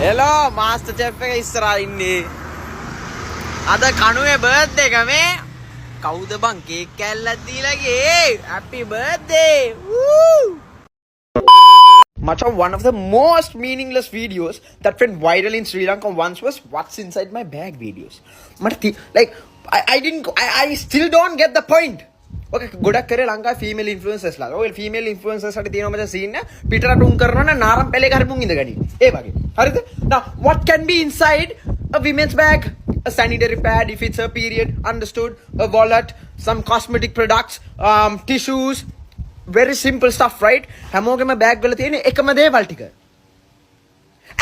Hello, Master Chef එක ඉස්සරහා ඉන්නේ. අද කණුවේ බර්ත්ඩේ එක මේ. කවුද බං කේක් කෑල්ලක් දීලා ගියේ? Happy birthday. Woo! Much of one of the most meaningless videos that went viral in Sri Lanka once was what's inside my bag videos. I still don't get the point. Okay, ගොඩක් කරේ ලංකාවේ female influencers ලා. ඔය female influencers හරි තියෙනවා මචං scene එක. පිටරට උන් කරනවා නම් නාරම් පැලේ හරි මුන් ඉඳගනි. ඒ වගේ. හරිද? Now, what can be inside a women's bag? A sanitary pad if it's a period, understood. A wallet, some cosmetic products, tissues. Very simple stuff, right? හැමෝගෙම bag වල තියෙන එකම දේවල් ටික.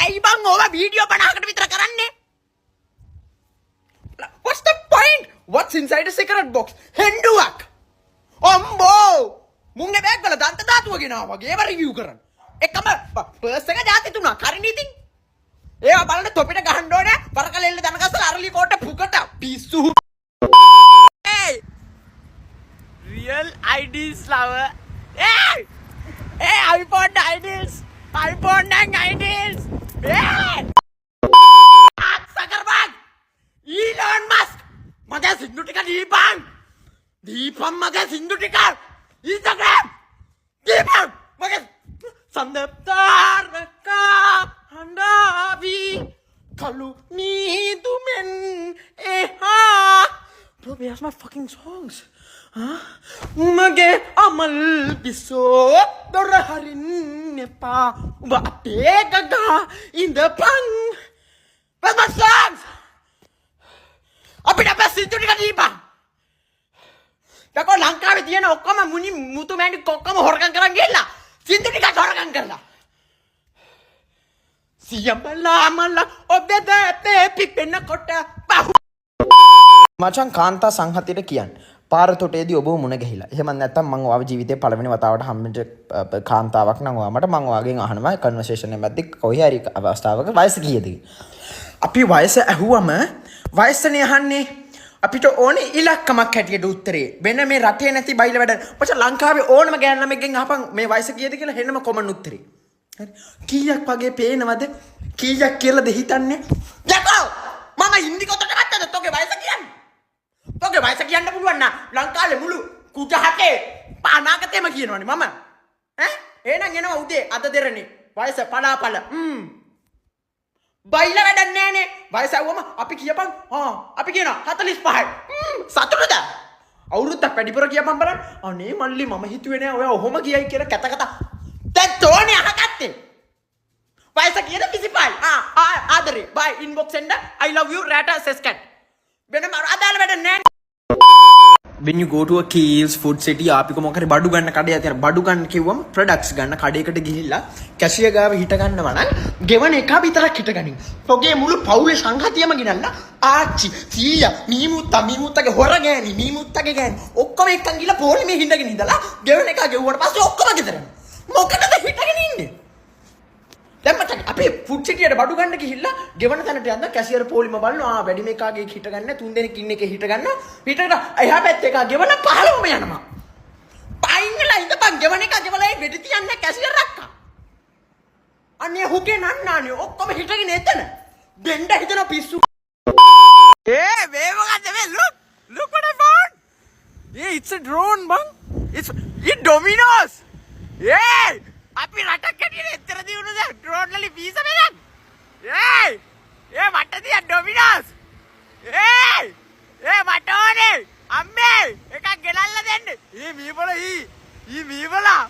ඇයි බං ඕවා වීඩියෝ 50කට විතර කරන්නේ? What's the point? What's inside a cigarette box? හෙන්ඩුවක්. අම්බෝ! මුංගේ bag වල දන්ත ධාතුව ගෙනාවා වගේ ඒව රිවිව් කරන්න. එකම පර්ස් එක જાති තුනක්. හරිනේ ඉතින්. ඒවා බලන්න තොපිට ගහන්න ඕනේ. පරකලෙල්ල දනගස්සලා අරලි කොට පුකට පිස්සු. Hey! Real IDs lover. Hey! Hey, iPhone IDs! iPhone IDs! Hey! Zuckerberg! Elon Musk! මගේ සින්දු ටික දීපන් මගේ සින්දු ටික Instagram දීපන් මගේ සඳප්තාරක හඬාවි කලු නීදුමෙන් එහා. Bro, where's my fucking songs? මගේ අමල් පිසෝ දොර හරින්න එපා උඹ අපේ ගගා ඉඳපන්. Where's my songs? අපිට අපේ සින්දු ටික දීපන්. දැන් ලංකාවේ තියෙන ඔක්කොම මුනි මුතු මැණි කොක්කම හොරකම් කරන් ගිහලා සින්දු ටික හොරකම් කරලා සියම්බලාමල ඔබේ දැතේ පිපෙන කොට බහු මචං කාන්තා සංහතියට කියන්නේ පාර තොටේදී ඔබව මුණ ගැහිලා. එහෙම නැත්නම් මම ඔයාව ජීවිතේ පළවෙනි වතාවට හම්බෙච්ච කාන්තාවක් නම් ඔයා මට මම ඔයාගෙන් අහනවා කන්වර්සේෂන් එකක් මැද්දේ කොහේ හරි අවස්ථාවක වයස කීයද කියලා. අපි වයස ඇහුවම වයසනේ අහන්නේ. අපිට ඕනේ ඉලක්කමක් හැටියට උත්තරේ. වෙන මේ රටේ නැති බයිල වැඩ. මචං ලංකාවේ ඕනම ගෑන් ළමෙක්ගෙන් අහපන් මේ වයස කීයද කියලා හෙන්නම කොමන් උත්තරේ. හරි. කීයක් වගේ පේනවද? කීයක් කියලාද හිතන්නේ? යකෝ! මම හින්දි කොටට ගත්තද තෝගේ වයස කියන්නේ? තෝගේ වයස කියන්න පුළුවන් නා ලංකාවේ මුළු කුජහටේ අනාගතේම කියනවනේ මම. එහෙනම් එනවා උදේ අද දෙරනේ. වයස පලාපල. බයිලා වැඩක් නෑනේ. වයස આવවම අපි කියපන් අපි කියනවා 45යි. සතුටුද? අවුරුද්දක් වැඩිපුර කියපන් බලන්න. අනේ මල්ලි මම හිතුවේ නෑ ඔයා ඔහොම කියයි කියලා කැත කතා. දැන් තෝනේ අහගත්තේ. වයස කියද 25යි. ආදරේ bye inbox send I love you rata says cat. වෙනම අදාළ වැඩ නෑ. When you go to a Kiehl's food city ආපික මොකක් හරි බඩු ගන්න කඩේ තියෙන බඩු ගන්න කිව්වම products ගන්න කඩේකට ගිහිල්ලා කැෂියර් ගාව හිට ගන්නවා නම් ගෙවන එක විතරක් හිට ගනින්. ඔගේ මුළු පවුලේ සංහතියම ගෙනල්ලා ආච්චි සීයා මීමුත්තගේ හොර ගෑණි මීමුත්තගේ ගෑණි ඔක්කොම එක්කන් ගිහලා පොලිමේ හිටගෙන ඉඳලා ගෙවන එක ගෙවුවට පස්සේ ඔක්කොම ගෙදර. මොකටද හිටගෙන ඉන්නේ? දැන් මචං අපේ ෆුඩ් සිටියට බඩු ගන්න ගිහිල්ලා ගෙවන තැනට යන්න කැෂියර් පොලිම බලනවා වැඩිම එකාගේ හිට ගන්න තුන් දෙනෙක් ඉන්න එකේ හිට ගන්න පිටට එහා පැත්තේ එකා ගෙවන 15ම යනවා. පයින්ලා ඉඳපන් ගෙවන එක ගෙවලා ඒ වෙඩි තියන්න කැෂියර් රක්කා. අනේ හුගේ නන්නානේ ඔක්කොම හිටගෙන එතන. දෙන්න හිතන පිස්සු. මේ මොකද මේ look what I found. It's a drone bang. It's Domino's. අපි රටක් කැටියට එතර දිනුනද ඩ්‍රෝන් වලින් වීසා මෙලන්. මට තියා ඩොමිනෝස්. මට ඕනේ. අම්මේ එකක් ගෙනල්ලා දෙන්න. මීබල මීබලා